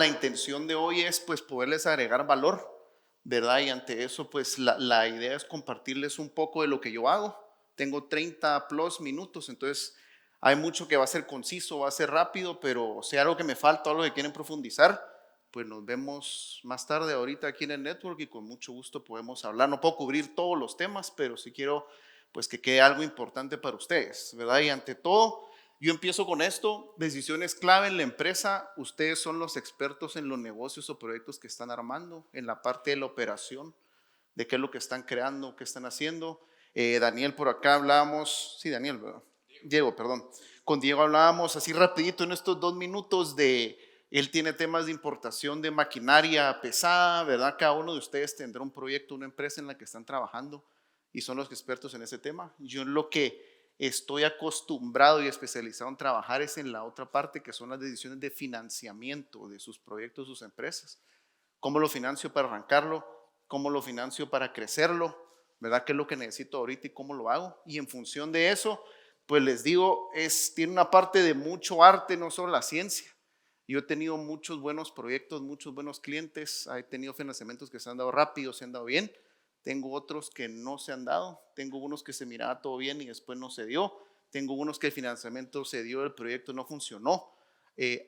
la intención de hoy es pues poderles agregar valor, ¿verdad? Y ante eso pues la idea es compartirles un poco de lo que yo hago. Tengo 30 plus minutos, entonces hay mucho que va a ser conciso, va a ser rápido, pero si hay algo que me falta, algo que quieren profundizar, pues nos vemos más tarde ahorita aquí en el network y con mucho gusto podemos hablar. No puedo cubrir todos los temas, pero sí quiero pues que quede algo importante para ustedes, ¿verdad? Y ante todo, yo empiezo con esto: decisiones clave en la empresa. Ustedes son los expertos en los negocios o proyectos que están armando, en la parte de la operación, de qué es lo que están creando, qué están haciendo. Daniel, por acá hablábamos, sí, Daniel, ¿verdad? Diego, perdón. Con Diego hablábamos así rapidito en estos 2 minutos de, él tiene temas de importación de maquinaria pesada, ¿verdad? Cada uno de ustedes tendrá un proyecto, una empresa en la que están trabajando y son los expertos en ese tema. Yo en lo que estoy acostumbrado y especializado en trabajar es en la otra parte, que son las decisiones de financiamiento de sus proyectos, sus empresas. ¿Cómo lo financio para arrancarlo? ¿Cómo lo financio para crecerlo? ¿Verdad? ¿Qué es lo que necesito ahorita y cómo lo hago? Y en función de eso, pues les digo, tiene una parte de mucho arte, no solo la ciencia. Yo he tenido muchos buenos proyectos, muchos buenos clientes, he tenido financiamientos que se han dado rápido, se han dado bien. Tengo otros que no se han dado, tengo unos que se miraba todo bien y después no se dio, tengo unos que el financiamiento se dio, el proyecto no funcionó.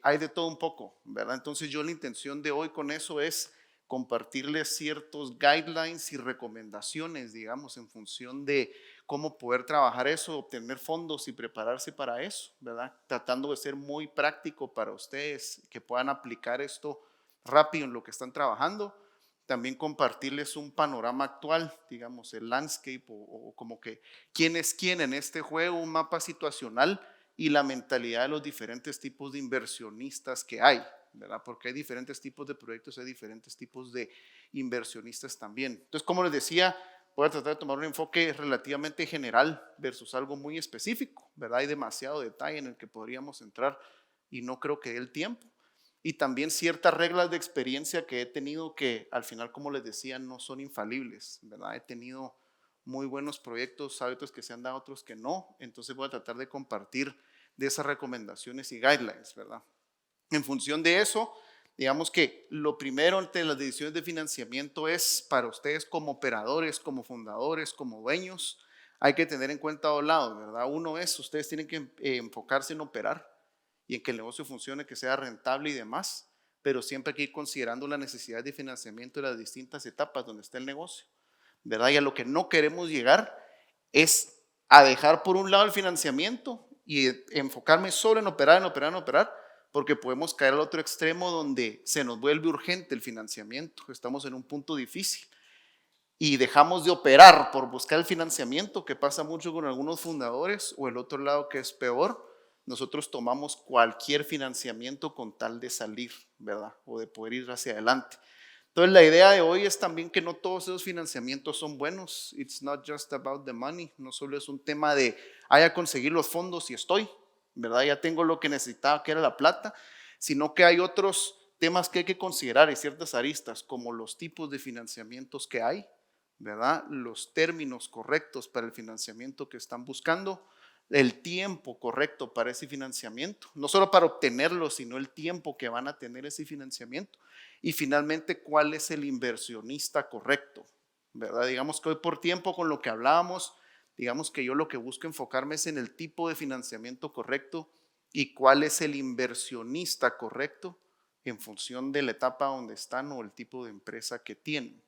Hay de todo un poco, ¿verdad? Entonces yo la intención de hoy con eso es compartirles ciertos guidelines y recomendaciones, digamos, en función de cómo poder trabajar eso, obtener fondos y prepararse para eso, ¿verdad? Tratando de ser muy práctico para ustedes, que puedan aplicar esto rápido en lo que están trabajando. También compartirles un panorama actual, digamos, el landscape o como que quién es quién en este juego, un mapa situacional y la mentalidad de los diferentes tipos de inversionistas que hay, ¿verdad? Porque hay diferentes tipos de proyectos, hay diferentes tipos de inversionistas también. Entonces, como les decía, voy a tratar de tomar un enfoque relativamente general versus algo muy específico, ¿verdad? Hay demasiado detalle en el que podríamos entrar y no creo que dé el tiempo. Y también ciertas reglas de experiencia que he tenido que al final, como les decía, no son infalibles, ¿verdad? He tenido muy buenos proyectos, hábitos que se han dado, otros que no. Entonces voy a tratar de compartir de esas recomendaciones y guidelines, ¿verdad? En función de eso, digamos que lo primero ante las decisiones de financiamiento es para ustedes como operadores, como fundadores, como dueños, hay que tener en cuenta dos lados, ¿verdad? Uno es, ustedes tienen que enfocarse en operar y en que el negocio funcione, que sea rentable y demás, pero siempre hay que ir considerando la necesidad de financiamiento de las distintas etapas donde está el negocio, ¿verdad? Y a lo que no queremos llegar es a dejar por un lado el financiamiento y enfocarme solo en operar, porque podemos caer al otro extremo donde se nos vuelve urgente el financiamiento, estamos en un punto difícil y dejamos de operar por buscar el financiamiento, que pasa mucho con algunos fundadores, o el otro lado que es peor, nosotros tomamos cualquier financiamiento con tal de salir, ¿verdad? O de poder ir hacia adelante. Entonces la idea de hoy es también que no todos esos financiamientos son buenos. It's not just about the money. No solo es un tema de a conseguir los fondos y estoy, ¿verdad? Ya tengo lo que necesitaba, que era la plata, sino que hay otros temas que hay que considerar y ciertas aristas, como los tipos de financiamientos que hay, ¿verdad? Los términos correctos para el financiamiento que están buscando, el tiempo correcto para ese financiamiento, no solo para obtenerlo, sino el tiempo que van a tener ese financiamiento. Y finalmente, ¿cuál es el inversionista correcto? ¿Verdad? Digamos que hoy por tiempo con lo que hablábamos, digamos que yo lo que busco enfocarme es en el tipo de financiamiento correcto y cuál es el inversionista correcto en función de la etapa donde están o el tipo de empresa que tienen,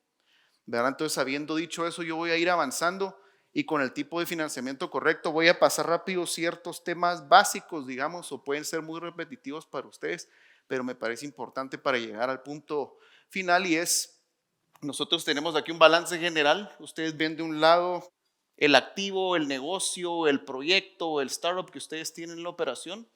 ¿verdad? Entonces, habiendo dicho eso, yo voy a ir avanzando y con el tipo de financiamiento correcto voy a pasar rápido ciertos temas básicos, digamos, o pueden ser muy repetitivos para ustedes, pero me parece importante para llegar al punto final y es, nosotros tenemos aquí un balance general. Ustedes ven de un lado el activo, el negocio, el proyecto, el startup que ustedes tienen en la operación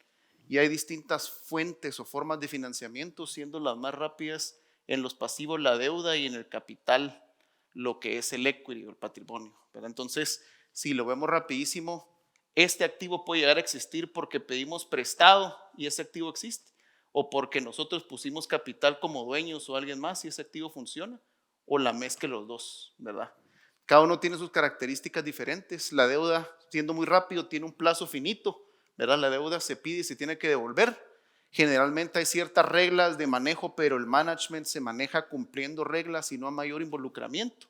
y hay distintas fuentes o formas de financiamiento, siendo las más rápidas en los pasivos la deuda y en el capital lo que es el equity o el patrimonio, ¿verdad? Entonces, si lo vemos rapidísimo, este activo puede llegar a existir porque pedimos prestado y ese activo existe, o porque nosotros pusimos capital como dueños o alguien más y ese activo funciona, o la mezcla de los dos, ¿verdad? Cada uno tiene sus características diferentes. La deuda, siendo muy rápido, tiene un plazo finito, ¿verdad? La deuda se pide y se tiene que devolver. Generalmente hay ciertas reglas de manejo, pero el management se maneja cumpliendo reglas y no a mayor involucramiento.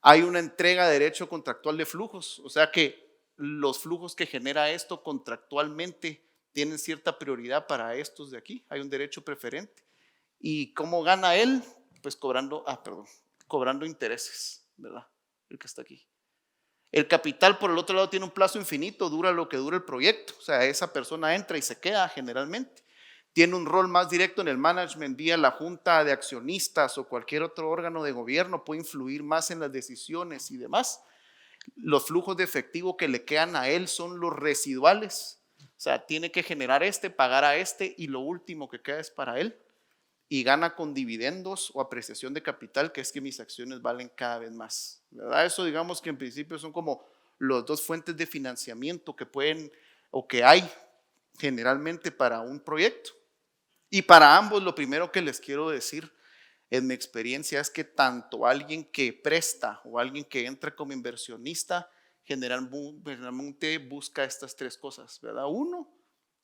Hay una entrega de derecho contractual de flujos, o sea que los flujos que genera esto contractualmente tienen cierta prioridad para estos de aquí. Hay un derecho preferente. ¿Y cómo gana él? Pues cobrando intereses, ¿verdad? El que está aquí. El capital, por el otro lado, tiene un plazo infinito, dura lo que dura el proyecto. O sea, esa persona entra y se queda generalmente. Tiene un rol más directo en el management vía la junta de accionistas o cualquier otro órgano de gobierno, puede influir más en las decisiones y demás. Los flujos de efectivo que le quedan a él son los residuales. O sea, tiene que generar pagar a y lo último que queda es para él. Y gana con dividendos o apreciación de capital, que es que mis acciones valen cada vez más, ¿verdad? Eso digamos que en principio son como las dos fuentes de financiamiento que pueden o que hay generalmente para un proyecto. Y para ambos lo primero que les quiero decir en mi experiencia es que tanto alguien que presta o alguien que entra como inversionista generalmente busca estas tres cosas, ¿verdad? Uno,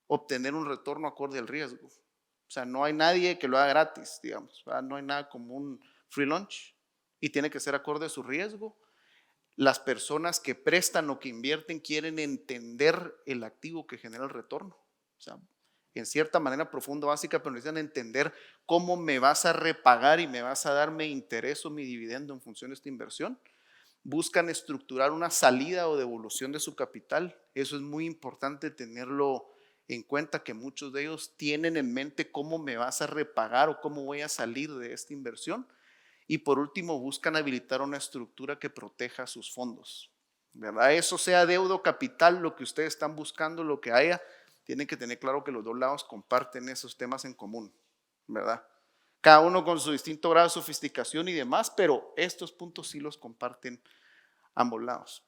obtener un retorno acorde al riesgo. O sea, no hay nadie que lo haga gratis, digamos, ¿verdad? No hay nada como un free lunch y tiene que ser acorde a su riesgo. Las personas que prestan o que invierten quieren entender el activo que genera el retorno. O sea, en cierta manera profunda, básica, pero necesitan entender cómo me vas a repagar y me vas a dar mi interés o mi dividendo en función de esta inversión. Buscan estructurar una salida o devolución de su capital. Eso es muy importante tenerlo en cuenta, que muchos de ellos tienen en mente cómo me vas a repagar o cómo voy a salir de esta inversión. Y por último, buscan habilitar una estructura que proteja sus fondos, ¿verdad? Eso sea deuda o capital, lo que ustedes están buscando, lo que haya, tienen que tener claro que los dos lados comparten esos temas en común, ¿verdad? Cada uno con su distinto grado de sofisticación y demás, pero estos puntos sí los comparten ambos lados.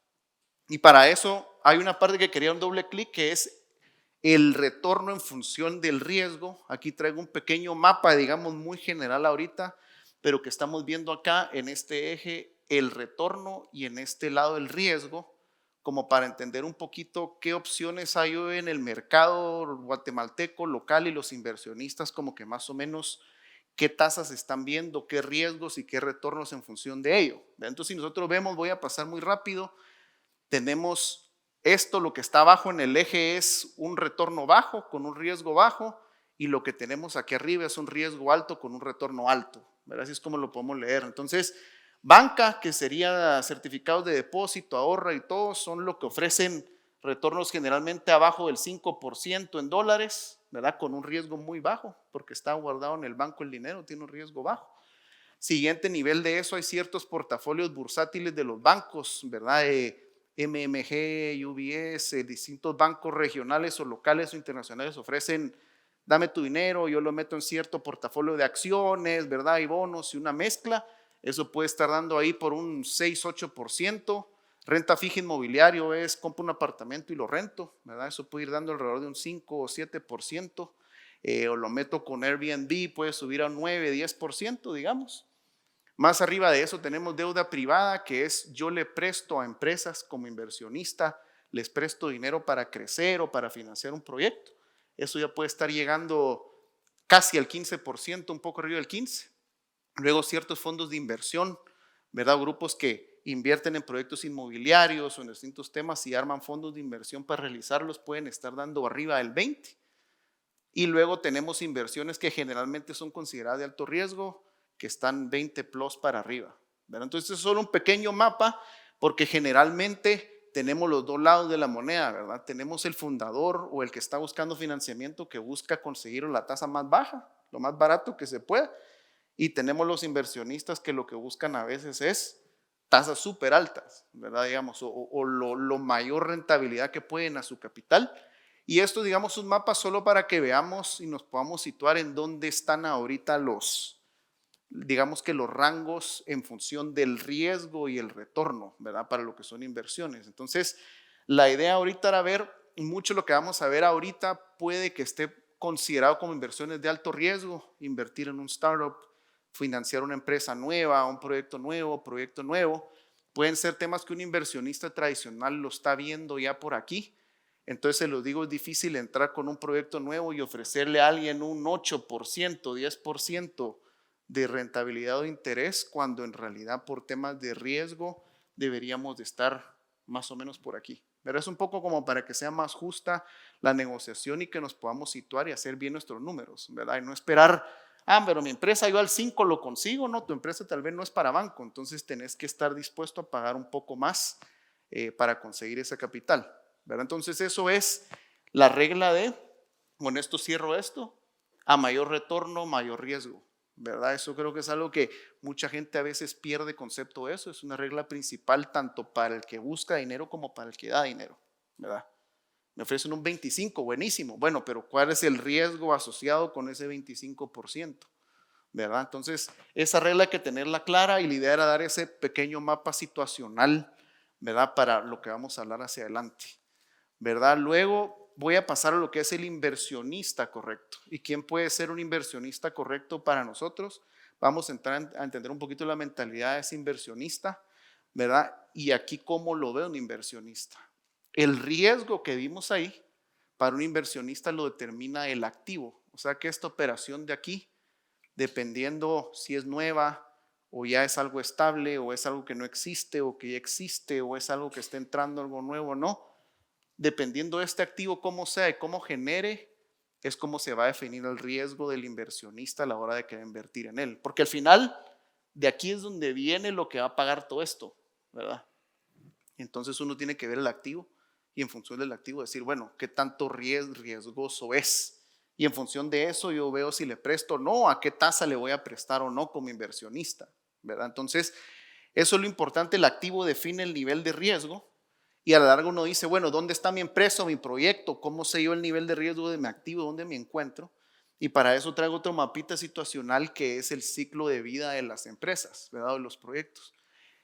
Y para eso hay una parte que quería un doble clic, que es el retorno en función del riesgo. Aquí traigo un pequeño mapa, digamos muy general ahorita, pero que estamos viendo acá en este eje el retorno y en este lado el riesgo, como para entender un poquito qué opciones hay hoy en el mercado guatemalteco local y los inversionistas, como que más o menos qué tasas están viendo, qué riesgos y qué retornos en función de ello. Entonces, si nosotros vemos, voy a pasar muy rápido, tenemos esto, lo que está abajo en el eje es un retorno bajo con un riesgo bajo, y lo que tenemos aquí arriba es un riesgo alto con un retorno alto, ¿verdad? Así es como lo podemos leer. Entonces, banca, que sería certificados de depósito, ahorra y todo, son lo que ofrecen retornos generalmente abajo del 5% en dólares, ¿verdad? Con un riesgo muy bajo, porque está guardado en el banco el dinero, tiene un riesgo bajo. Siguiente nivel de eso, hay ciertos portafolios bursátiles de los bancos, ¿verdad? MMG, UBS, distintos bancos regionales o locales o internacionales ofrecen, dame tu dinero, yo lo meto en cierto portafolio de acciones, ¿verdad? Y bonos y una mezcla. Eso puede estar dando ahí por un 6-8%. Renta fija inmobiliario es, compro un apartamento y lo rento, ¿verdad? Eso puede ir dando alrededor de un 5 o 7%. O lo meto con Airbnb, puede subir a un 9-10%, digamos. Más arriba de eso tenemos deuda privada, que es yo le presto a empresas como inversionista, les presto dinero para crecer o para financiar un proyecto. Eso ya puede estar llegando casi al 15%, un poco arriba del 15%. Luego ciertos fondos de inversión, ¿verdad? Grupos que invierten en proyectos inmobiliarios o en distintos temas y arman fondos de inversión para realizarlos, pueden estar dando arriba del 20%. Y luego tenemos inversiones que generalmente son consideradas de alto riesgo, que están 20 plus para arriba, ¿verdad? Entonces es solo un pequeño mapa, porque generalmente tenemos los dos lados de la moneda, ¿verdad? Tenemos el fundador o el que está buscando financiamiento, que busca conseguir la tasa más baja, lo más barato que se pueda, y tenemos los inversionistas que lo que buscan a veces es tasas súper altas, ¿verdad? Digamos, o lo mayor rentabilidad que pueden a su capital. Y esto, digamos, un mapa solo para que veamos y nos podamos situar en dónde están ahorita digamos que los rangos en función del riesgo y el retorno, ¿verdad? Para lo que son inversiones. Entonces, la idea ahorita era ver, mucho lo que vamos a ver ahorita puede que esté considerado como inversiones de alto riesgo, invertir en un startup, financiar una empresa nueva, un proyecto nuevo. Pueden ser temas que un inversionista tradicional lo está viendo ya por aquí. Entonces se los digo, es difícil entrar con un proyecto nuevo y ofrecerle a alguien un 8%, 10% de rentabilidad o interés, cuando en realidad por temas de riesgo deberíamos de estar más o menos por aquí. Pero es un poco como para que sea más justa la negociación y que nos podamos situar y hacer bien nuestros números, ¿verdad? Y no esperar, pero mi empresa yo al 5 lo consigo, no, tu empresa tal vez no es para banco, entonces tenés que estar dispuesto a pagar un poco más para conseguir ese capital, ¿verdad? Entonces eso es la regla de, con esto cierro esto, a mayor retorno, mayor riesgo, ¿verdad? Eso creo que es algo que mucha gente a veces pierde concepto de eso. Es una regla principal tanto para el que busca dinero como para el que da dinero, ¿verdad? Me ofrecen un 25, buenísimo. Bueno, pero ¿cuál es el riesgo asociado con ese 25%? ¿Verdad? Entonces, esa regla hay que tenerla clara y la idea era dar ese pequeño mapa situacional, ¿verdad? Para lo que vamos a hablar hacia adelante, ¿verdad? Luego voy a pasar a lo que es el inversionista correcto. ¿Y quién puede ser un inversionista correcto para nosotros? Vamos a entrar a entender un poquito la mentalidad de ese inversionista, ¿verdad? Y aquí cómo lo ve un inversionista. El riesgo que vimos ahí para un inversionista lo determina el activo. O sea que esta operación de aquí, dependiendo si es nueva o ya es algo estable o es algo que no existe o que ya existe o es algo que está entrando algo nuevo, no. Dependiendo de este activo cómo sea y cómo genere, es cómo se va a definir el riesgo del inversionista a la hora de querer invertir en él. Porque al final, de aquí es donde viene lo que va a pagar todo esto, ¿verdad? Entonces uno tiene que ver el activo y en función del activo decir, bueno, ¿qué tanto riesgoso es? Y en función de eso yo veo si le presto o no, a qué tasa le voy a prestar o no como inversionista, ¿verdad? Entonces, eso es lo importante, el activo define el nivel de riesgo y a la larga uno dice, bueno, ¿dónde está mi empresa o mi proyecto? ¿Cómo sé yo el nivel de riesgo de mi activo? ¿Dónde me encuentro? Y para eso traigo otro mapita situacional que es el ciclo de vida de las empresas, ¿verdad? De los proyectos.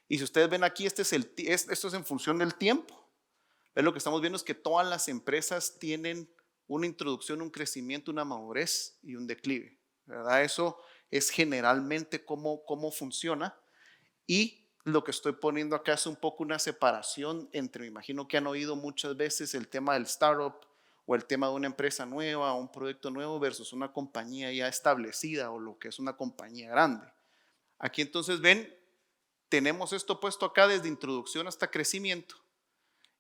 Y si ustedes ven aquí, esto es en función del tiempo. Lo que estamos viendo es que todas las empresas tienen una introducción, un crecimiento, una madurez y un declive, ¿verdad? Eso es generalmente cómo funciona. Y lo que estoy poniendo acá es un poco una separación entre, me imagino que han oído muchas veces el tema del startup o el tema de una empresa nueva o un proyecto nuevo versus una compañía ya establecida o lo que es una compañía grande. Aquí entonces ven, tenemos esto puesto acá desde introducción hasta crecimiento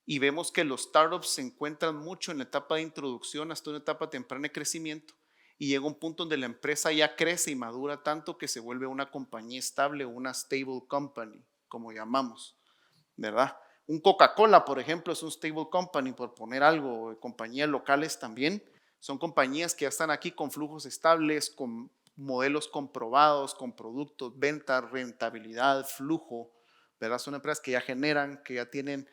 y vemos que los startups se encuentran mucho en la etapa de introducción hasta una etapa temprana de crecimiento y llega un punto donde la empresa ya crece y madura tanto que se vuelve una compañía estable, una stable company, como llamamos, ¿verdad? Un Coca-Cola, por ejemplo, es un stable company, por poner algo. Compañías locales también son compañías que ya están aquí con flujos estables, con modelos comprobados, con productos, ventas, rentabilidad, flujo, ¿verdad? Son empresas que ya generan, que ya tienen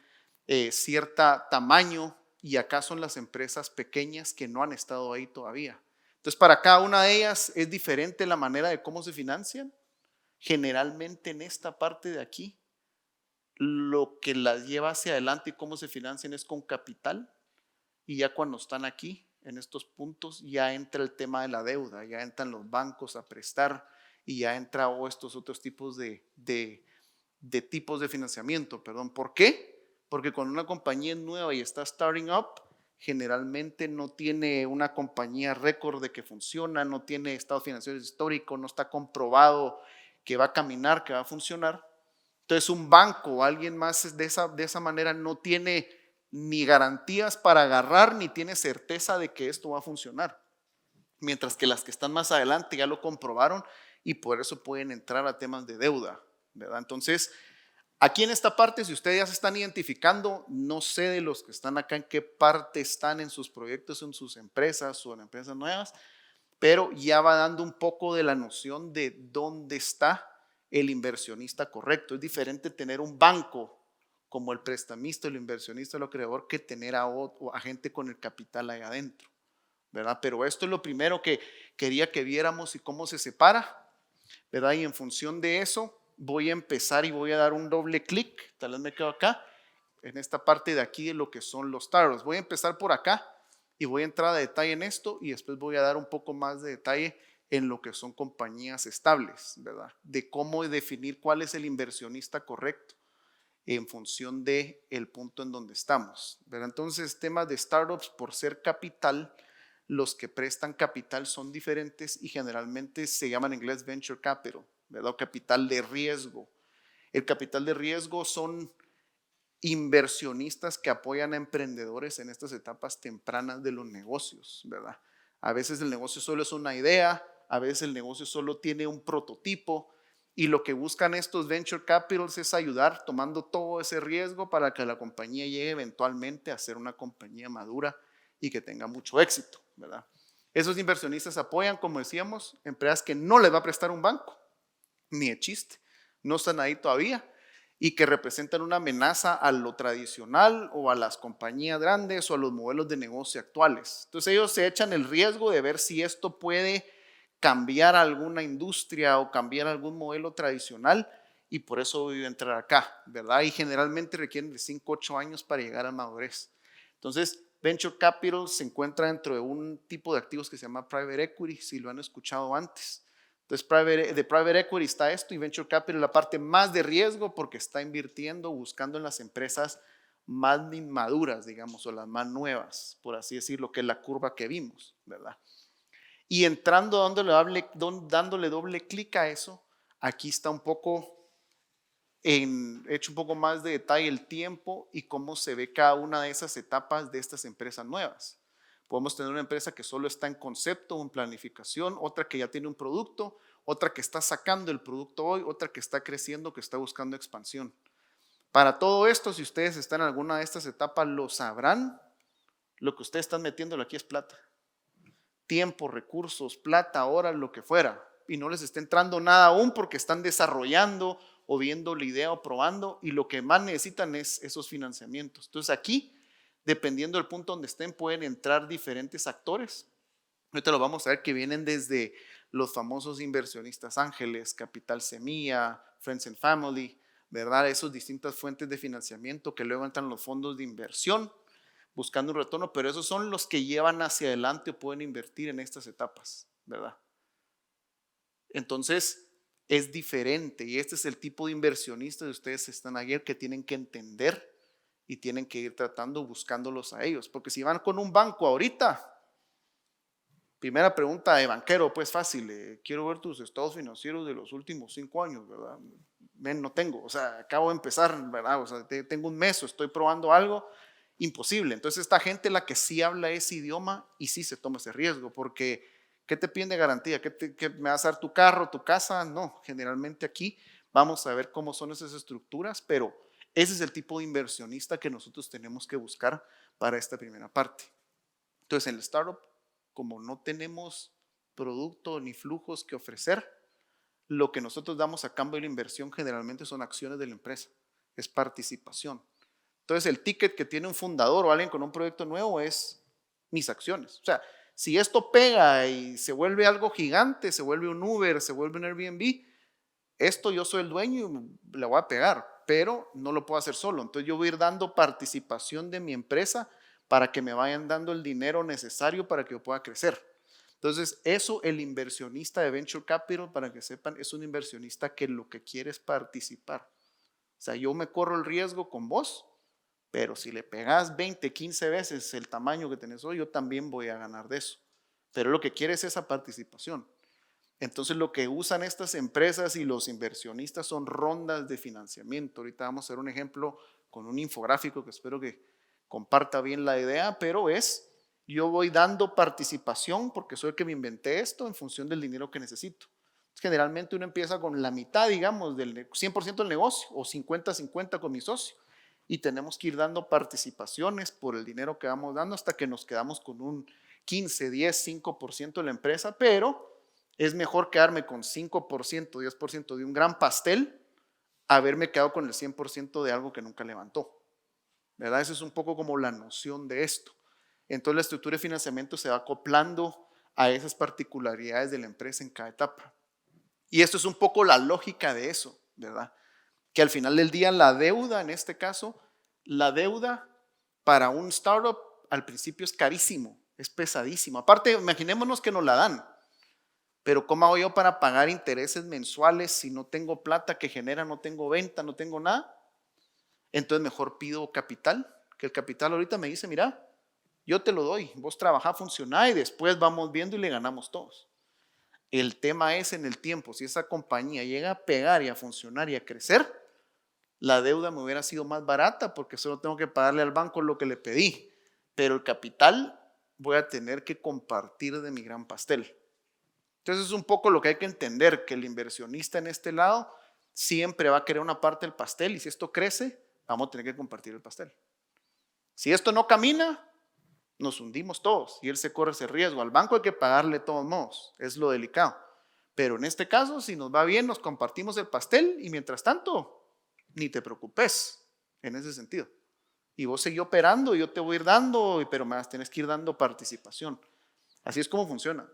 cierto tamaño, y acá son las empresas pequeñas que no han estado ahí todavía. Entonces, para cada una de ellas es diferente la manera de cómo se financian. Generalmente en esta parte de aquí, lo que las lleva hacia adelante y cómo se financian es con capital, y ya cuando están aquí, en estos puntos, ya entra el tema de la deuda, ya entran los bancos a prestar y ya entra estos otros tipos de tipos de financiamiento, perdón. ¿Por qué? Porque cuando una compañía es nueva y está starting up, generalmente no tiene una compañía récord de que funciona, no tiene estados financieros históricos, no está comprobado que va a caminar, que va a funcionar. Entonces un banco o alguien más de esa manera no tiene ni garantías para agarrar ni tiene certeza de que esto va a funcionar. Mientras que las que están más adelante ya lo comprobaron y por eso pueden entrar a temas de deuda, ¿verdad? Entonces, aquí en esta parte, si ustedes ya se están identificando, no sé de los que están acá en qué parte están en sus proyectos, en sus empresas o en empresas nuevas, pero ya va dando un poco de la noción de dónde está el inversionista correcto. Es diferente tener un banco como el prestamista, el inversionista, el acreedor, que tener a gente con el capital ahí adentro, ¿verdad? Pero esto es lo primero que quería que viéramos y cómo se separa, ¿verdad? Y en función de eso voy a empezar y voy a dar un doble clic, tal vez me quedo acá, en esta parte de aquí de lo que son los startups. Voy a empezar por acá y voy a entrar a detalle en esto y después voy a dar un poco más de detalle en lo que son compañías estables, ¿verdad? De cómo definir cuál es el inversionista correcto en función de el punto en donde estamos, ¿verdad? Entonces, temas de startups, por ser capital, los que prestan capital son diferentes y generalmente se llama en inglés venture capital, ¿verdad? O capital de riesgo. El capital de riesgo son inversionistas que apoyan a emprendedores en estas etapas tempranas de los negocios, ¿verdad? A veces el negocio solo es una idea, a veces el negocio solo tiene un prototipo y lo que buscan estos venture capitals es ayudar tomando todo ese riesgo para que la compañía llegue eventualmente a ser una compañía madura y que tenga mucho éxito, ¿verdad? Esos inversionistas apoyan, como decíamos, empresas que no les va a prestar un banco, ni de chiste, no están ahí todavía y que representan una amenaza a lo tradicional o a las compañías grandes o a los modelos de negocio actuales. Entonces ellos se echan el riesgo de ver si esto puede cambiar alguna industria o cambiar algún modelo tradicional y por eso voy a entrar acá, ¿verdad? Y generalmente requieren de 5 o 8 años para llegar a madurez. Entonces, Venture Capital se encuentra dentro de un tipo de activos que se llama Private Equity, si lo han escuchado antes. Entonces, de Private Equity está esto y Venture Capital la parte más de riesgo porque está invirtiendo, buscando en las empresas más inmaduras, digamos, o las más nuevas, por así decirlo, que es la curva que vimos, ¿verdad? Y entrando, dándole doble clic a eso, aquí está un poco, hecho un poco más de detalle el tiempo y cómo se ve cada una de esas etapas de estas empresas nuevas. Podemos tener una empresa que solo está en concepto, en planificación, otra que ya tiene un producto, otra que está sacando el producto hoy, otra que está creciendo, que está buscando expansión. Para todo esto, si ustedes están en alguna de estas etapas, lo sabrán, lo que ustedes están metiéndolo aquí es plata. Tiempo, recursos, plata, horas, lo que fuera. Y no les está entrando nada aún porque están desarrollando o viendo la idea o probando y lo que más necesitan es esos financiamientos. Entonces aquí, dependiendo del punto donde estén, pueden entrar diferentes actores. Ahorita lo vamos a ver que vienen desde los famosos inversionistas ángeles, Capital Semilla, Friends and Family, ¿verdad? Esas distintas fuentes de financiamiento que luego entran los fondos de inversión buscando un retorno, pero esos son los que llevan hacia adelante o pueden invertir en estas etapas, ¿verdad? Entonces es diferente y este es el tipo de inversionistas de ustedes están ayer que tienen que entender y tienen que ir tratando, buscándolos a ellos, porque si van con un banco ahorita, primera pregunta de banquero, pues fácil, quiero ver tus estados financieros de los últimos 5 años, ¿verdad? No tengo, o sea, acabo de empezar, ¿verdad? O sea, tengo un mes o estoy probando algo, imposible. Entonces esta gente la que sí habla ese idioma y sí se toma ese riesgo, porque ¿qué te piden de garantía? ¿Que me vas a dar tu carro, tu casa? No, generalmente aquí vamos a ver cómo son esas estructuras, pero ese es el tipo de inversionista que nosotros tenemos que buscar para esta primera parte. Entonces en el startup, como no tenemos producto ni flujos que ofrecer, lo que nosotros damos a cambio de la inversión generalmente son acciones de la empresa, es participación. Entonces el ticket que tiene un fundador o alguien con un proyecto nuevo es mis acciones. O sea, si esto pega y se vuelve algo gigante, se vuelve un Uber, se vuelve un Airbnb, esto yo soy el dueño y le voy a pegar, pero no lo puedo hacer solo. Entonces yo voy a ir dando participación de mi empresa para que me vayan dando el dinero necesario para que yo pueda crecer. Entonces eso el inversionista de Venture Capital, para que sepan, es un inversionista que lo que quiere es participar. O sea, yo me corro el riesgo con vos, pero si le pegas 20, 15 veces el tamaño que tenés hoy, yo también voy a ganar de eso. Pero lo que quiere es esa participación. Entonces lo que usan estas empresas y los inversionistas son rondas de financiamiento. Ahorita vamos a hacer un ejemplo con un infográfico que espero que comparta bien la idea, pero yo voy dando participación porque soy el que me inventé esto en función del dinero que necesito. Generalmente uno empieza con la mitad, digamos, del 100% del negocio o 50-50 con mi socio y tenemos que ir dando participaciones por el dinero que vamos dando hasta que nos quedamos con un 15, 10, 5% de la empresa, pero es mejor quedarme con 5%, 10% de un gran pastel, haberme quedado con el 100% de algo que nunca levantó. ¿Verdad? Eso es un poco como la noción de esto. Entonces la estructura de financiamiento se va acoplando a esas particularidades de la empresa en cada etapa. Y esto es un poco la lógica de eso, ¿verdad? Que al final del día la deuda, en este caso, la deuda para un startup al principio es carísimo, es pesadísimo. Aparte, imaginémonos que nos la dan. Pero ¿cómo hago yo para pagar intereses mensuales si no tengo plata que genera, no tengo venta, no tengo nada? entonces mejor pido capital, que el capital ahorita me dice, mira, yo te lo doy, vos trabajá, funcioná y después vamos viendo y le ganamos todos. El tema es en el tiempo, si esa compañía llega a pegar y a funcionar y a crecer, la deuda me hubiera sido más barata porque solo tengo que pagarle al banco lo que le pedí, pero el capital voy a tener que compartir de mi gran pastel. Entonces es un poco lo que hay que entender, que el inversionista en este lado siempre va a querer una parte del pastel y si esto crece, vamos a tener que compartir el pastel. Si esto no camina, nos hundimos todos y él se corre ese riesgo. Al banco hay que pagarle de todos modos, es lo delicado. Pero en este caso, si nos va bien, nos compartimos el pastel y mientras tanto, ni te preocupes en ese sentido. Y vos seguís operando, yo te voy a ir dando, pero me tienes que ir dando participación. Así es como funciona.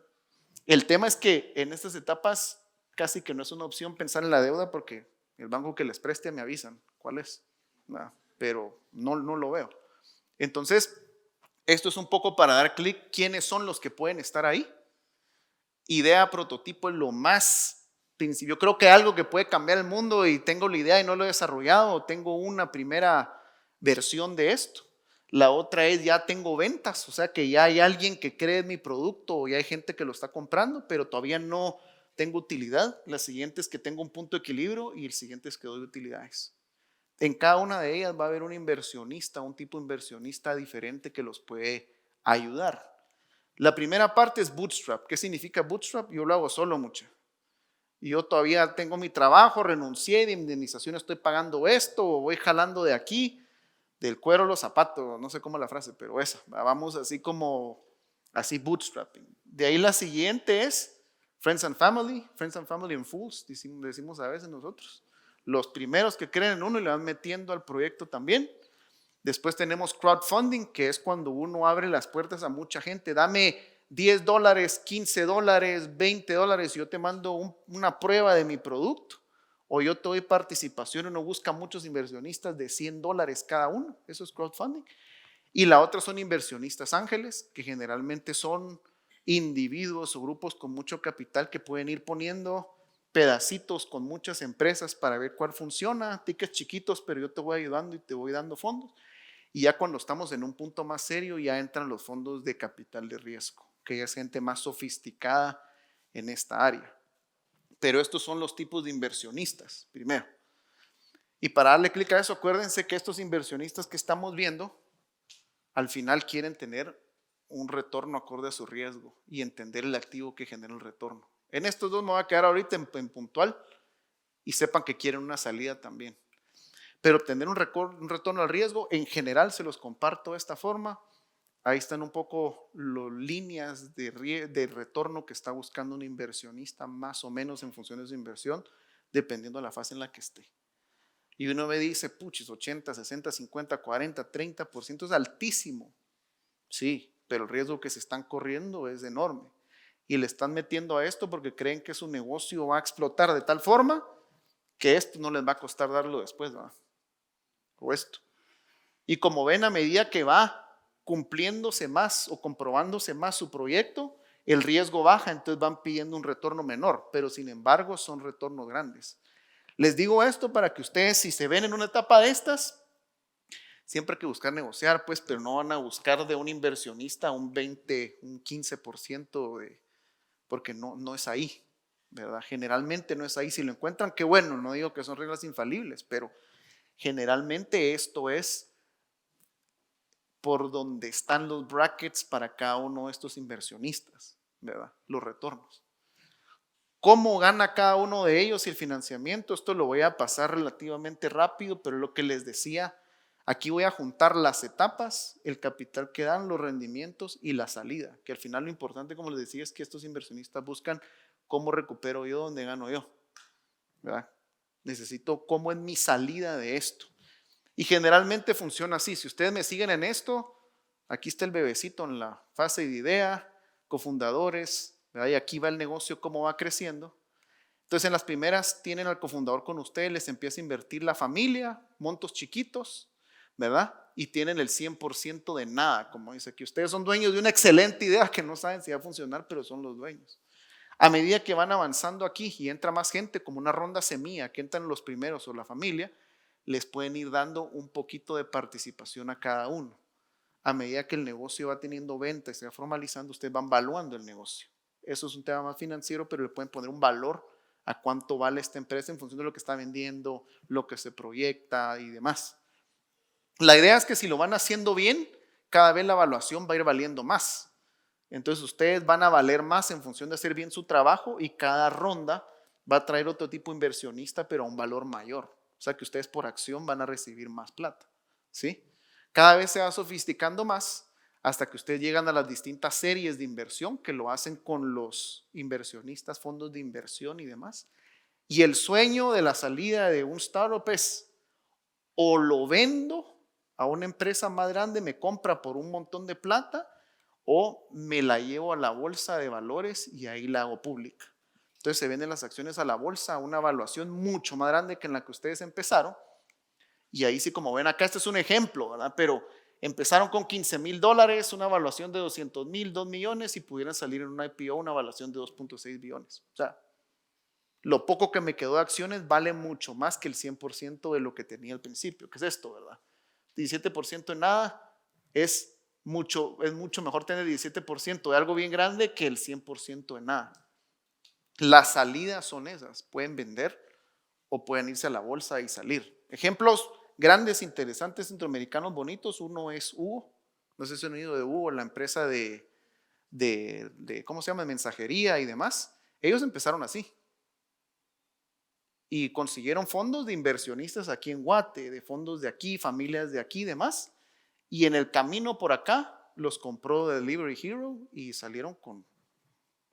El tema es que en estas etapas casi que no es una opción pensar en la deuda porque el banco que les preste me avisan cuál es. Pero no lo veo. Entonces, esto es un poco para dar clic quiénes son los que pueden estar ahí. Idea, prototipo es lo más principio. Yo creo que algo que puede cambiar el mundo y tengo la idea y no lo he desarrollado, o tengo una primera versión de esto. La otra es ya tengo ventas, o sea que ya hay alguien que cree en mi producto o ya hay gente que lo está comprando, pero todavía no tengo utilidad. La siguiente es que tengo un punto de equilibrio y el siguiente es que doy utilidades. En cada una de ellas va a haber un inversionista, un tipo de inversionista diferente que los puede ayudar. La primera parte es bootstrap. ¿Qué significa bootstrap? Yo lo hago solo mucho. Yo todavía tengo mi trabajo, renuncié, de indemnización estoy pagando esto, o voy jalando de aquí, del cuero a los zapatos, no sé cómo es la frase, pero esa, vamos así como, así bootstrapping. De ahí la siguiente es Friends and Family and Fools, decimos a veces nosotros. Los primeros que creen en uno y le van metiendo al proyecto también. Después tenemos crowdfunding, que es cuando uno abre las puertas a mucha gente. Dame $10, $15, $20 y yo te mando una prueba de mi producto. O yo te doy participación. Uno busca muchos inversionistas de $100 cada uno. Eso es crowdfunding. Y la otra son inversionistas ángeles, que generalmente son individuos o grupos con mucho capital que pueden ir poniendo pedacitos con muchas empresas para ver cuál funciona, tickets chiquitos, pero yo te voy ayudando y te voy dando fondos. Y ya cuando estamos en un punto más serio, ya entran los fondos de capital de riesgo, que ya es gente más sofisticada en esta área. Pero estos son los tipos de inversionistas, primero. Y para darle clic a eso, acuérdense que estos inversionistas que estamos viendo, al final quieren tener un retorno acorde a su riesgo y entender el activo que genera el retorno. En estos dos me voy a quedar ahorita en puntual y sepan que quieren una salida también. Pero tener un retorno al riesgo, en general se los comparto de esta forma. Ahí están un poco las líneas de retorno que está buscando un inversionista, más o menos en función de su inversión, dependiendo de la fase en la que esté. Y uno me dice, puchis, 80, 60, 50, 40, 30% es altísimo. Sí, pero el riesgo que se están corriendo es enorme. Y le están metiendo a esto porque creen que su negocio va a explotar de tal forma que esto no les va a costar darlo después, ¿verdad? O esto. Y como ven, a medida que va cumpliéndose más o comprobándose más su proyecto, el riesgo baja, entonces van pidiendo un retorno menor, pero sin embargo son retornos grandes. Les digo esto para que ustedes, si se ven en una etapa de estas, siempre hay que buscar negociar, pues, pero no van a buscar de un inversionista un 20, un 15% porque no es ahí, ¿verdad? Generalmente no es ahí. Si lo encuentran, qué bueno, no digo que son reglas infalibles, pero generalmente esto es por donde están los brackets para cada uno de estos inversionistas, ¿verdad? Los retornos. ¿Cómo gana cada uno de ellos el financiamiento? Esto lo voy a pasar relativamente rápido, pero lo que les decía, aquí voy a juntar las etapas, el capital que dan, los rendimientos y la salida, que al final lo importante, como les decía, es que estos inversionistas buscan cómo recupero yo, dónde gano yo, ¿verdad? Necesito cómo es mi salida de esto. Y generalmente funciona así. Si ustedes me siguen en esto, aquí está el bebecito en la fase de idea, cofundadores, ¿verdad? Y aquí va el negocio, cómo va creciendo. Entonces en las primeras tienen al cofundador con ustedes, les empieza a invertir la familia, montos chiquitos, ¿verdad? Y tienen el 100% de nada, como dice aquí. Ustedes son dueños de una excelente idea que no saben si va a funcionar, pero son los dueños. A medida que van avanzando aquí y entra más gente, como una ronda semilla, que entran los primeros o la familia, les pueden ir dando un poquito de participación a cada uno. A medida que el negocio va teniendo ventas y se va formalizando, ustedes van valuando el negocio. Eso es un tema más financiero, pero le pueden poner un valor a cuánto vale esta empresa en función de lo que está vendiendo, lo que se proyecta y demás. La idea es que si lo van haciendo bien, cada vez la evaluación va a ir valiendo más. Entonces ustedes van a valer más en función de hacer bien su trabajo y cada ronda va a traer otro tipo de inversionista, pero a un valor mayor. O sea que ustedes por acción van a recibir más plata, ¿sí? Cada vez se va sofisticando más hasta que ustedes llegan a las distintas series de inversión que lo hacen con los inversionistas, fondos de inversión y demás. Y el sueño de la salida de un startup es o lo vendo a una empresa más grande, me compra por un montón de plata, o me la llevo a la bolsa de valores y ahí la hago pública. Entonces se venden las acciones a la bolsa a una evaluación mucho más grande que en la que ustedes empezaron. Y ahí sí, como ven acá, este es un ejemplo, ¿verdad? Pero empezaron con $15,000, una evaluación de 200,000, 2 millones y pudieran salir en una IPO una evaluación de 2.6 billones. O sea, lo poco que me quedó de acciones vale mucho más que el 100% de lo que tenía al principio. ¿Qué es esto, verdad? 17% en nada es mucho mejor tener 17% de algo bien grande que el 100% de nada. Las salidas son esas, pueden vender o pueden irse a la bolsa y salir. Ejemplos grandes, interesantes, centroamericanos bonitos, uno es Hugo, no sé si han oído de Hugo, la empresa de ¿cómo se llama?, de mensajería y demás. Ellos empezaron así y consiguieron fondos de inversionistas aquí en Guate, de fondos de aquí, familias de aquí y demás, y en el camino por acá los compró Delivery Hero y salieron con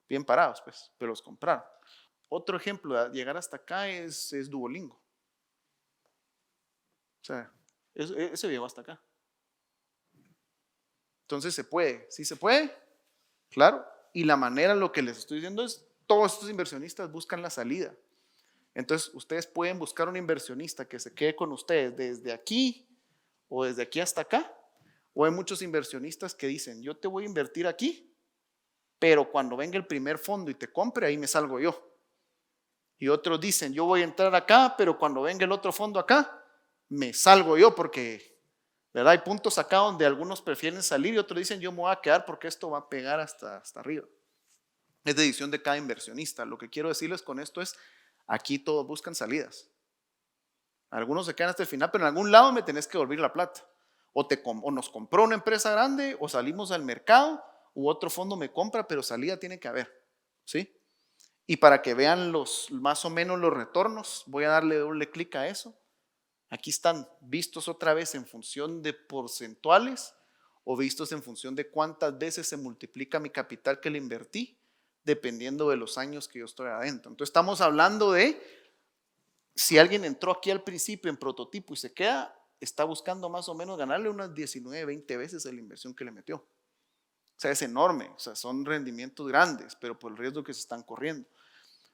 bien parados, pues, pero los compraron. Otro ejemplo de llegar hasta acá es Duolingo. O sea, ese llegó hasta acá. Entonces se puede, sí se puede, claro. Y la manera, lo que les estoy diciendo es, todos estos inversionistas buscan la salida. Entonces ustedes pueden buscar un inversionista que se quede con ustedes desde aquí o desde aquí hasta acá. O hay muchos inversionistas que dicen, yo te voy a invertir aquí, pero cuando venga el primer fondo y te compre, ahí me salgo yo. Y otros dicen, yo voy a entrar acá, pero cuando venga el otro fondo acá, me salgo yo porque, ¿verdad? Hay puntos acá donde algunos prefieren salir y otros dicen, yo me voy a quedar porque esto va a pegar hasta arriba. Es decisión de cada inversionista. Lo que quiero decirles con esto es, aquí todos buscan salidas. Algunos se quedan hasta el final, pero en algún lado me tenés que devolver la plata. O nos compró una empresa grande, o salimos al mercado, u otro fondo me compra, pero salida tiene que haber, ¿sí? Y para que vean más o menos los retornos, voy a darle doble clic a eso. Aquí están vistos otra vez en función de porcentuales o vistos en función de cuántas veces se multiplica mi capital que le invertí, dependiendo de los años que yo estoy adentro. Entonces estamos hablando de, si alguien entró aquí al principio en prototipo y se queda, está buscando más o menos ganarle unas 19, 20 veces la inversión que le metió. O sea, es enorme, o sea, son rendimientos grandes, pero por el riesgo que se están corriendo.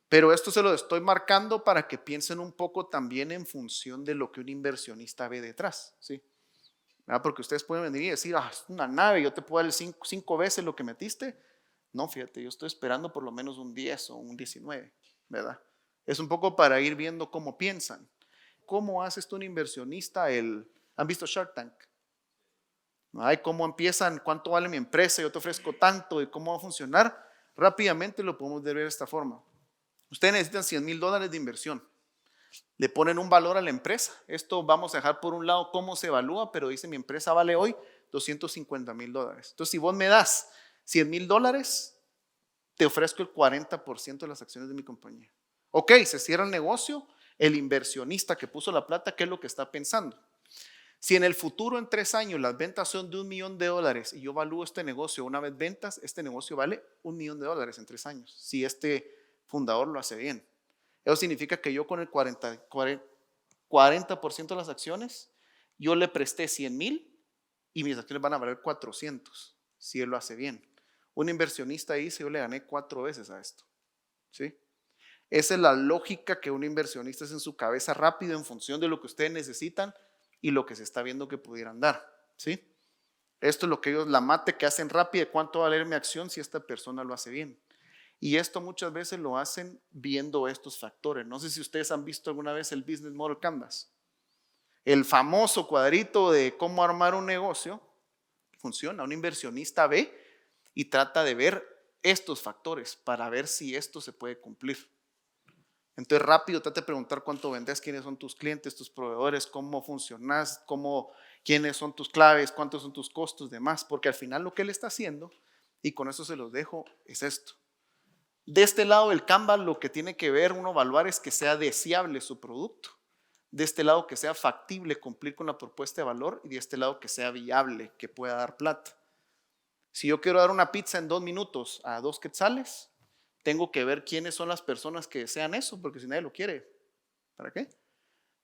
Pero esto se lo estoy marcando para que piensen un poco también en función de lo que un inversionista ve detrás, ¿sí? Porque ustedes pueden venir y decir, es una nave, yo te puedo dar 5 veces lo que metiste. No, fíjate, yo estoy esperando por lo menos un 10 o un 19, ¿verdad? Es un poco para ir viendo cómo piensan. ¿Cómo haces tú un inversionista? ¿Han visto Shark Tank? Ay, ¿cómo empiezan? ¿Cuánto vale mi empresa? Yo te ofrezco tanto y cómo va a funcionar. Rápidamente lo podemos ver de esta forma. Ustedes necesitan $100,000 de inversión. Le ponen un valor a la empresa. Esto vamos a dejar por un lado cómo se evalúa, pero dice mi empresa vale hoy $250,000. Entonces, si vos me das $100,000, te ofrezco el 40% de las acciones de mi compañía. Ok, se cierra el negocio. El inversionista que puso la plata, ¿qué es lo que está pensando? Si en el futuro, en 3 años, las ventas son de $1 millón y yo evalúo este negocio una vez ventas, este negocio vale $1 millón en 3 años. Si este fundador lo hace bien. Eso significa que yo con el 40% de las acciones, yo le presté 100,000 y mis acciones van a valer 400 si él lo hace bien. Un inversionista dice, yo le gané 4 veces a esto, ¿sí? Esa es la lógica que un inversionista es en su cabeza rápido en función de lo que ustedes necesitan y lo que se está viendo que pudieran dar, ¿sí? Esto es lo que ellos, la mate que hacen rápido, cuánto va a valer mi acción si esta persona lo hace bien. Y esto muchas veces lo hacen viendo estos factores. No sé si ustedes han visto alguna vez el Business Model Canvas. El famoso cuadrito de cómo armar un negocio funciona. Un inversionista ve y trata de ver estos factores para ver si esto se puede cumplir. Entonces rápido trata de preguntar cuánto vendes, quiénes son tus clientes, tus proveedores, cómo funcionas, quiénes son tus claves, cuántos son tus costos, demás, porque al final lo que él está haciendo, y con eso se los dejo, es esto. De este lado del Canva lo que tiene que ver uno evaluar es que sea deseable su producto. De este lado que sea factible cumplir con la propuesta de valor y de este lado que sea viable, que pueda dar plata. Si yo quiero dar una pizza en 2 minutos a 2 quetzales, tengo que ver quiénes son las personas que desean eso, porque si nadie lo quiere, ¿para qué?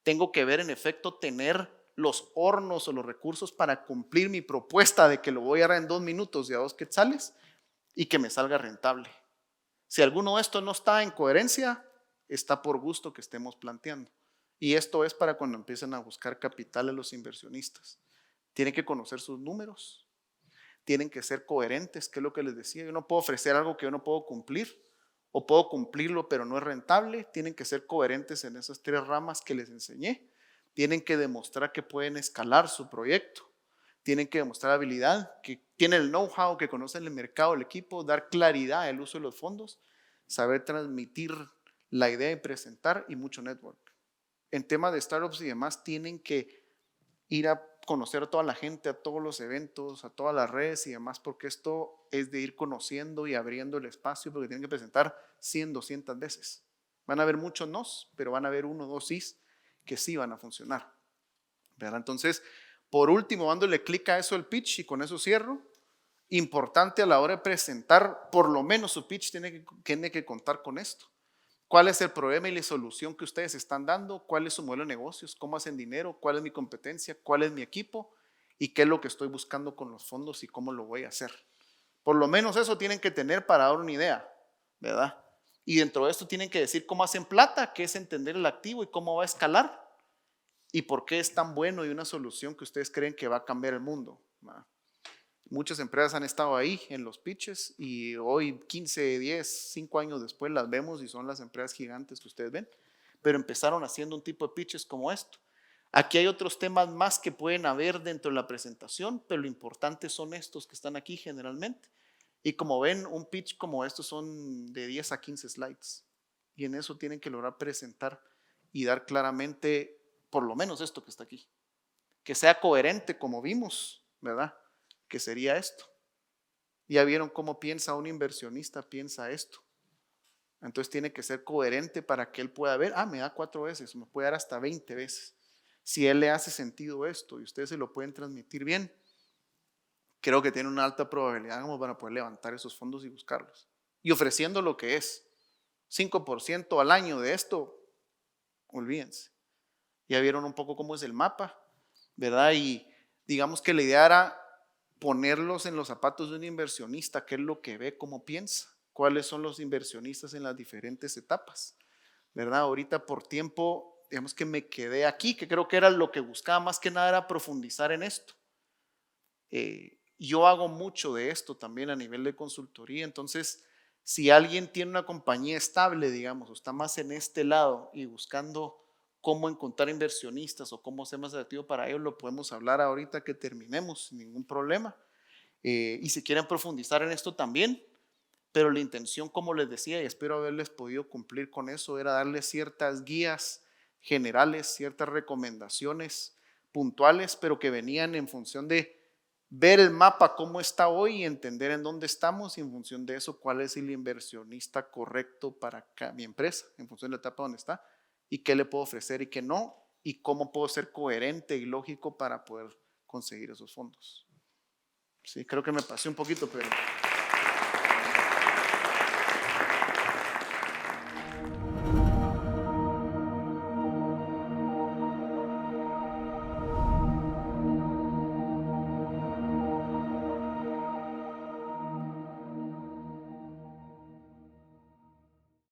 Tengo que ver en efecto tener los hornos o los recursos para cumplir mi propuesta de que lo voy a dar en 2 minutos y a 2 quetzales y que me salga rentable. Si alguno de estos no está en coherencia, está por gusto que estemos planteando. Y esto es para cuando empiecen a buscar capital a los inversionistas. Tienen que conocer sus números, tienen que ser coherentes, que es lo que les decía. Yo no puedo ofrecer algo que yo no puedo cumplir, o puedo cumplirlo pero no es rentable. Tienen que ser coherentes en esas 3 ramas que les enseñé. Tienen que demostrar que pueden escalar su proyecto. Tienen que demostrar habilidad, que tienen el know-how, que conocen el mercado, el equipo, dar claridad al uso de los fondos, saber transmitir la idea y presentar, y mucho network. En temas de startups y demás, tienen que ir a conocer a toda la gente, a todos los eventos, a todas las redes y demás, porque esto es de ir conociendo y abriendo el espacio, porque tienen que presentar 100, 200 veces. Van a haber muchos nos, pero van a haber 1 o 2 sís que sí van a funcionar, ¿verdad? Entonces, por último, dándole clic a eso el pitch, y con eso cierro. Importante a la hora de presentar, por lo menos su pitch tiene que contar con esto. ¿Cuál es el problema y la solución que ustedes están dando? ¿Cuál es su modelo de negocios? ¿Cómo hacen dinero? ¿Cuál es mi competencia? ¿Cuál es mi equipo? ¿Y qué es lo que estoy buscando con los fondos y cómo lo voy a hacer? Por lo menos eso tienen que tener para dar una idea, ¿verdad? Y dentro de esto tienen que decir cómo hacen plata, qué es entender el activo y cómo va a escalar, y por qué es tan bueno y una solución que ustedes creen que va a cambiar el mundo, ¿verdad? Muchas empresas han estado ahí en los pitches y hoy 15, 10, 5 años después las vemos y son las empresas gigantes que ustedes ven, pero empezaron haciendo un tipo de pitches como esto. Aquí hay otros temas más que pueden haber dentro de la presentación, pero lo importante son estos que están aquí generalmente. Y como ven, un pitch como estos son de 10 a 15 slides, y en eso tienen que lograr presentar y dar claramente por lo menos esto que está aquí, que sea coherente como vimos, ¿verdad? Que sería esto. Ya vieron cómo piensa un inversionista, piensa esto. Entonces tiene que ser coherente para que él pueda ver, me da 4 veces, me puede dar hasta 20 veces. Si él le hace sentido esto y ustedes se lo pueden transmitir bien, creo que tiene una alta probabilidad como para poder levantar esos fondos y buscarlos. Y ofreciendo lo que es 5% al año de esto, olvídense. Ya vieron un poco cómo es el mapa, ¿verdad? Y digamos que la idea era ponerlos en los zapatos de un inversionista, qué es lo que ve, cómo piensa, cuáles son los inversionistas en las diferentes etapas, ¿verdad? Ahorita por tiempo, digamos que me quedé aquí, que creo que era lo que buscaba más que nada, era profundizar en esto. Yo hago mucho de esto también a nivel de consultoría, entonces si alguien tiene una compañía estable, digamos, o está más en este lado y buscando cómo encontrar inversionistas o cómo ser más atractivo para ellos, lo podemos hablar ahorita que terminemos sin ningún problema. Y si quieren profundizar en esto también, pero la intención, como les decía, y espero haberles podido cumplir con eso, era darles ciertas guías generales, ciertas recomendaciones puntuales, pero que venían en función de ver el mapa cómo está hoy y entender en dónde estamos, y en función de eso cuál es el inversionista correcto para mi empresa, en función de la etapa donde está, y qué le puedo ofrecer y qué no, y cómo puedo ser coherente y lógico para poder conseguir esos fondos. Sí, creo que me pasé un poquito, pero